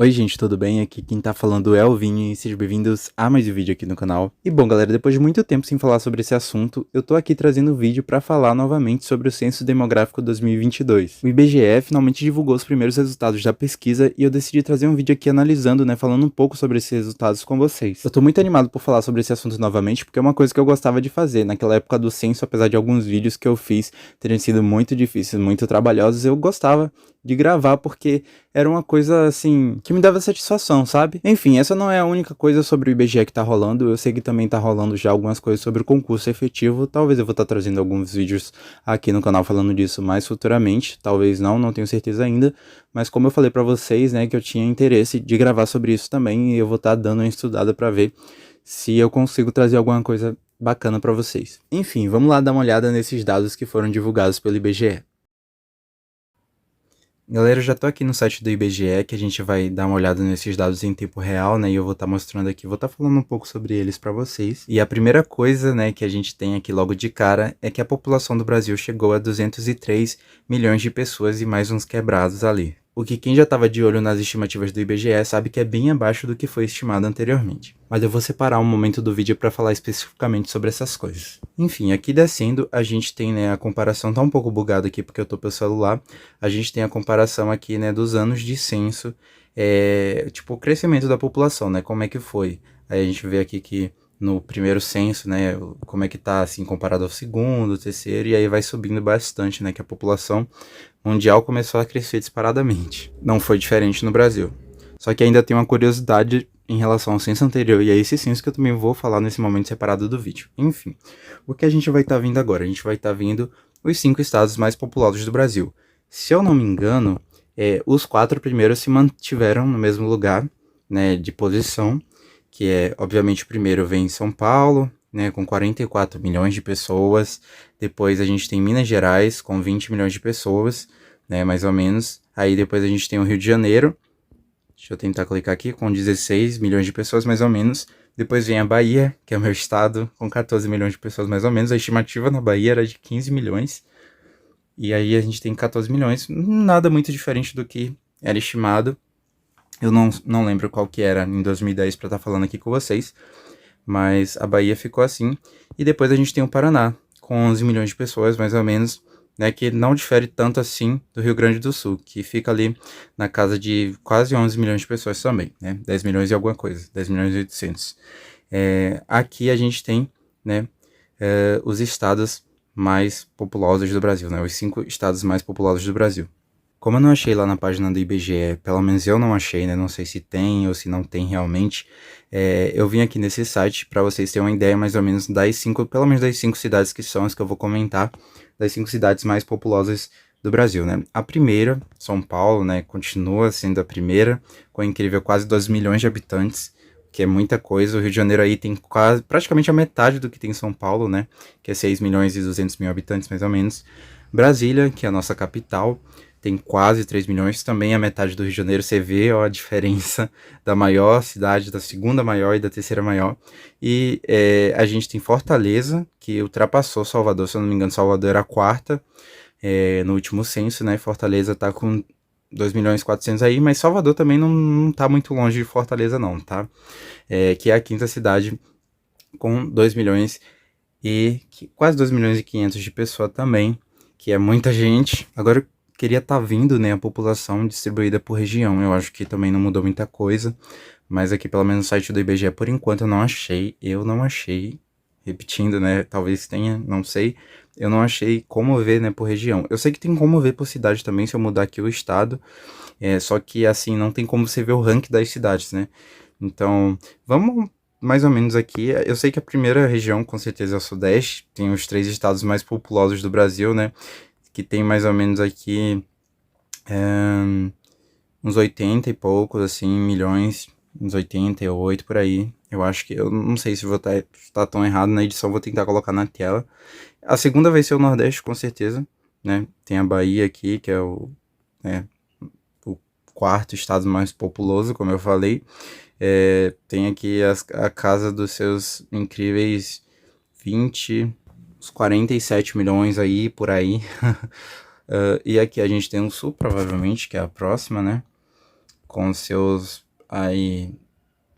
Oi gente, tudo bem? Aqui quem tá falando é o Vini e sejam bem-vindos a mais um vídeo aqui no canal. E bom galera, depois de muito tempo sem falar sobre esse assunto, eu tô aqui trazendo um vídeo pra falar novamente sobre o Censo Demográfico 2022. O IBGE finalmente divulgou os primeiros resultados da pesquisa e eu decidi trazer um vídeo aqui analisando, falando um pouco sobre esses resultados com vocês. Eu tô muito animado por falar sobre esse assunto novamente porque é uma coisa que eu gostava de fazer. Naquela época do censo, apesar de alguns vídeos que eu fiz terem sido muito difíceis, muito trabalhosos, eu gostava de gravar porque era uma coisa, assim, que me dava satisfação, sabe? Enfim, essa não é a única coisa sobre o IBGE que tá rolando. Eu sei que também tá rolando já algumas coisas sobre o concurso efetivo. Talvez eu vou estar trazendo alguns vídeos aqui no canal falando disso mais futuramente. Talvez não tenho certeza ainda. Mas como eu falei pra vocês, que eu tinha interesse de gravar sobre isso também. E eu vou estar dando uma estudada pra ver se eu consigo trazer alguma coisa bacana pra vocês. Enfim, vamos lá dar uma olhada nesses dados que foram divulgados pelo IBGE. Galera, eu já tô aqui no site do IBGE, que a gente vai dar uma olhada nesses dados em tempo real, e eu vou estar mostrando aqui, vou estar falando um pouco sobre eles para vocês. E a primeira coisa, que a gente tem aqui logo de cara é que a população do Brasil chegou a 203 milhões de pessoas e mais uns quebrados ali. O que quem já estava de olho nas estimativas do IBGE sabe que é bem abaixo do que foi estimado anteriormente. Mas eu vou separar um momento do vídeo para falar especificamente sobre essas coisas. Enfim, aqui descendo, a gente tem a comparação, tá um pouco bugado aqui porque eu tô pelo celular. A gente tem a comparação aqui dos anos de censo, tipo o crescimento da população, como é que foi. Aí a gente vê aqui que no primeiro censo, como é que tá assim comparado ao segundo, terceiro, e aí vai subindo bastante, que a população mundial começou a crescer disparadamente. Não foi diferente no Brasil. Só que ainda tem uma curiosidade em relação ao censo anterior e a esse censo que eu também vou falar nesse momento separado do vídeo. Enfim, o que a gente vai estar vendo agora? A gente vai estar vendo os 5 estados mais populosos do Brasil. Se eu não me engano, os 4 primeiros se mantiveram no mesmo lugar, de posição, que obviamente, o primeiro vem São Paulo, com 44 milhões de pessoas. Depois a gente tem Minas Gerais, com 20 milhões de pessoas, mais ou menos. Aí depois a gente tem o Rio de Janeiro, deixa eu tentar clicar aqui, com 16 milhões de pessoas, mais ou menos. Depois vem a Bahia, que é o meu estado, com 14 milhões de pessoas, mais ou menos. A estimativa na Bahia era de 15 milhões. E aí a gente tem 14 milhões, nada muito diferente do que era estimado. Eu não lembro qual que era em 2010 para estar falando aqui com vocês, mas a Bahia ficou assim. E depois a gente tem o Paraná, com 11 milhões de pessoas, mais ou menos, que não difere tanto assim do Rio Grande do Sul, que fica ali na casa de quase 11 milhões de pessoas também, 10 milhões e alguma coisa, 10 milhões e 800. Aqui a gente tem, os estados mais populosos do Brasil, os 5 estados mais populosos do Brasil. Como eu não achei lá na página do IBGE, pelo menos eu não achei, não sei se tem ou se não tem realmente, eu vim aqui nesse site para vocês terem uma ideia mais ou menos das 5, pelo menos das 5 cidades que são as que eu vou comentar, das 5 cidades mais populosas do Brasil, A primeira, São Paulo, continua sendo a primeira, com incrível quase 2 milhões de habitantes, que é muita coisa. O Rio de Janeiro aí tem praticamente a metade do que tem em São Paulo, que é 6 milhões e 200 mil habitantes, mais ou menos. Brasília, que é a nossa capital, tem quase 3 milhões, também a metade do Rio de Janeiro. Você vê a diferença da maior cidade, da segunda maior e da terceira maior. E a gente tem Fortaleza, que ultrapassou Salvador, se eu não me engano, Salvador era a quarta no último censo, Fortaleza tá com 2 milhões e 400 aí, mas Salvador também não tá muito longe de Fortaleza não, tá? Que é a quinta cidade com 2 milhões e quase 2 milhões e 500 de pessoa também, que é muita gente. Agora eu queria estar vendo, a população distribuída por região. Eu acho que também não mudou muita coisa, mas aqui pelo menos no site do IBGE por enquanto eu não achei, repetindo, talvez tenha, não sei, eu não achei como ver, por região. Eu sei que tem como ver por cidade também, se eu mudar aqui o estado, só que assim, não tem como você ver o ranking das cidades, Então, vamos mais ou menos aqui. Eu sei que a primeira região, com certeza, é o Sudeste, tem os 3 estados mais populosos do Brasil, que tem mais ou menos aqui uns 80 e poucos, assim, milhões, uns 88 por aí. Eu acho que, eu não sei se vou estar tão errado na edição, vou tentar colocar na tela. A segunda vai ser o Nordeste, com certeza, Tem a Bahia aqui, que é o quarto estado mais populoso, como eu falei. Tem aqui a casa dos seus incríveis 20, uns 47 milhões aí, por aí. E aqui a gente tem o Sul, provavelmente, que é a próxima, com seus aí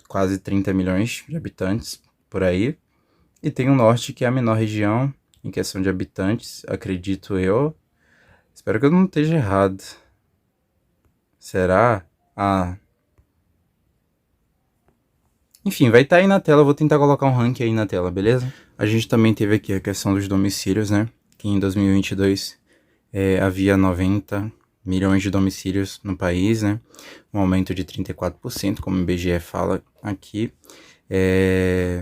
quase 30 milhões de habitantes por aí. E tem o norte, que é a menor região em questão de habitantes, acredito eu. Espero que eu não esteja errado. Será? Ah. Enfim, vai estar aí na tela, eu vou tentar colocar um ranking aí na tela, beleza? A gente também teve aqui a questão dos domicílios, né? Que em 2022 havia 90 milhões de domicílios no país, né? Um aumento de 34%, como o IBGE fala aqui.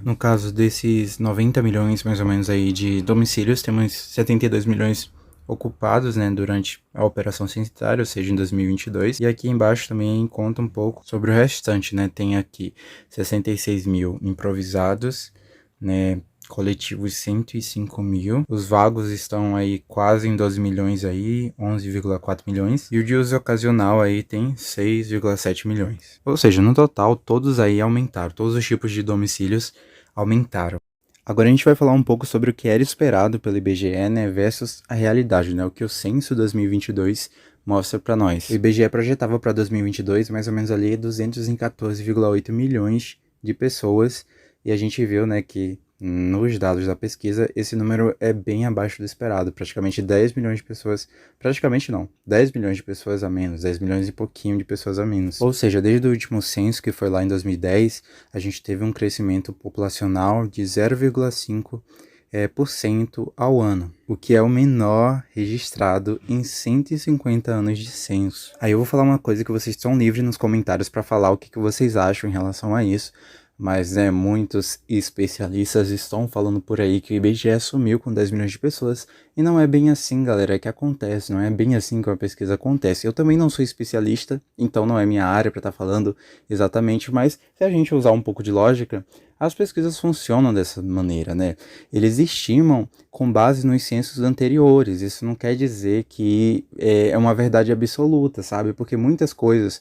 No caso desses 90 milhões, mais ou menos, aí de domicílios, temos 72 milhões ocupados, né, durante a operação censitária, ou seja, em 2022. E aqui embaixo também conta um pouco sobre o restante, né? Tem aqui 66 mil improvisados, né? Coletivos 105 mil. Os vagos estão aí quase em 12 milhões aí, 11,4 milhões. E o de uso ocasional aí tem 6,7 milhões. Ou seja, no total, todos aí aumentaram. Todos os tipos de domicílios aumentaram. Agora a gente vai falar um pouco sobre o que era esperado pelo IBGE, né, versus a realidade, né, o que o censo 2022 mostra para nós. O IBGE projetava para 2022 mais ou menos ali 214,8 milhões de pessoas, e a gente viu, né, que nos dados da pesquisa esse número é bem abaixo do esperado, praticamente 10 milhões de pessoas, praticamente não, 10 milhões de pessoas a menos, 10 milhões e pouquinho de pessoas a menos. Ou seja, desde o último censo, que foi lá em 2010, a gente teve um crescimento populacional de 0,5% ao ano, o que é o menor registrado em 150 anos de censo. Aí eu vou falar uma coisa que vocês estão livres nos comentários para falar o que vocês acham em relação a isso, mas né, muitos especialistas estão falando por aí que o IBGE sumiu com 10 milhões de pessoas, e não é bem assim, galera, que acontece, não é bem assim que a pesquisa acontece. Eu também não sou especialista, então não é minha área para estar falando exatamente, mas se a gente usar um pouco de lógica, as pesquisas funcionam dessa maneira, né? Eles estimam com base nos censos anteriores. Isso não quer dizer que é uma verdade absoluta, sabe? Porque muitas coisas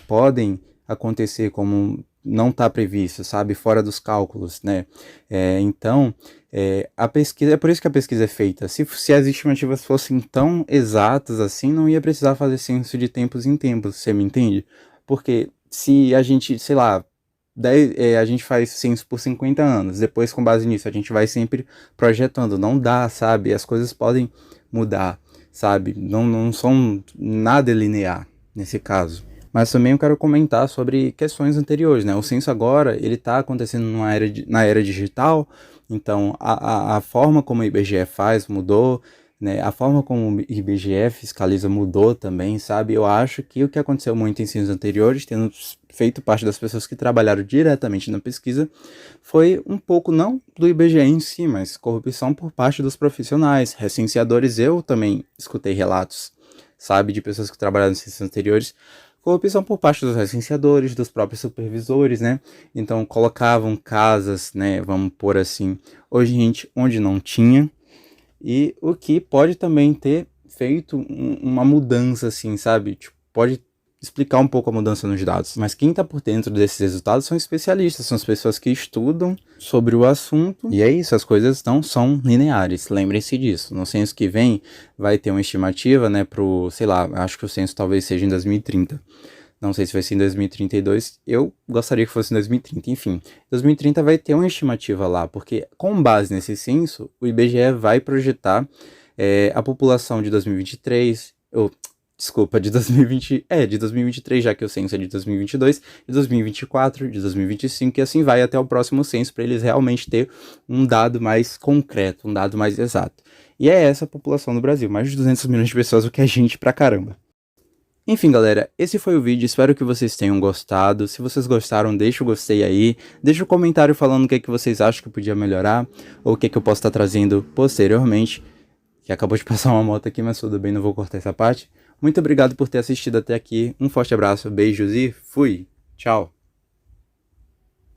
podem acontecer como não está previsto, sabe? Fora dos cálculos, né? Então, a pesquisa, é por isso que a pesquisa é feita. Se as estimativas fossem tão exatas assim, não ia precisar fazer censo de tempos em tempos, você me entende? Porque se a gente, sei lá, a gente faz censo por 50 anos, depois com base nisso a gente vai sempre projetando, não dá, sabe? As coisas podem mudar, sabe? Não são nada linear nesse caso. Mas também eu quero comentar sobre questões anteriores, né? O censo agora, ele está acontecendo na era digital, então a forma como o IBGE faz mudou, né? A forma como o IBGE fiscaliza mudou também, sabe? Eu acho que o que aconteceu muito em censos anteriores, tendo feito parte das pessoas que trabalharam diretamente na pesquisa, foi um pouco, não do IBGE em si, mas corrupção por parte dos profissionais, recenseadores. Eu também escutei relatos, sabe, de pessoas que trabalharam em censos anteriores, corrupção por parte dos recenseadores, dos próprios supervisores, né? Então colocavam casas, né? Vamos pôr assim, hoje gente onde não tinha, e o que pode também ter feito uma mudança, assim, sabe? Tipo, pode explicar um pouco a mudança nos dados. Mas quem está por dentro desses resultados são especialistas, são as pessoas que estudam sobre o assunto. E é isso, as coisas não são lineares, lembrem-se disso. No censo que vem vai ter uma estimativa, né, pro, sei lá, acho que o censo talvez seja em 2030. Não sei se vai ser em 2032, eu gostaria que fosse em 2030, enfim. 2030 vai ter uma estimativa lá, porque com base nesse censo, o IBGE vai projetar a população de 2023, desculpa, de 2020, de 2023, já que o censo é de 2022, de 2024, de 2025, e assim vai até o próximo censo, para eles realmente ter um dado mais concreto, um dado mais exato. E é essa a população do Brasil, mais de 200 milhões de pessoas, o que é gente pra caramba. Enfim, galera, esse foi o vídeo, espero que vocês tenham gostado. Se vocês gostaram, deixa o gostei aí, deixa um comentário falando o que vocês acham que podia melhorar, ou o que eu posso estar trazendo posteriormente. Que acabou de passar uma moto aqui, mas tudo bem, não vou cortar essa parte. Muito obrigado por ter assistido até aqui, um forte abraço, beijos e fui! Tchau!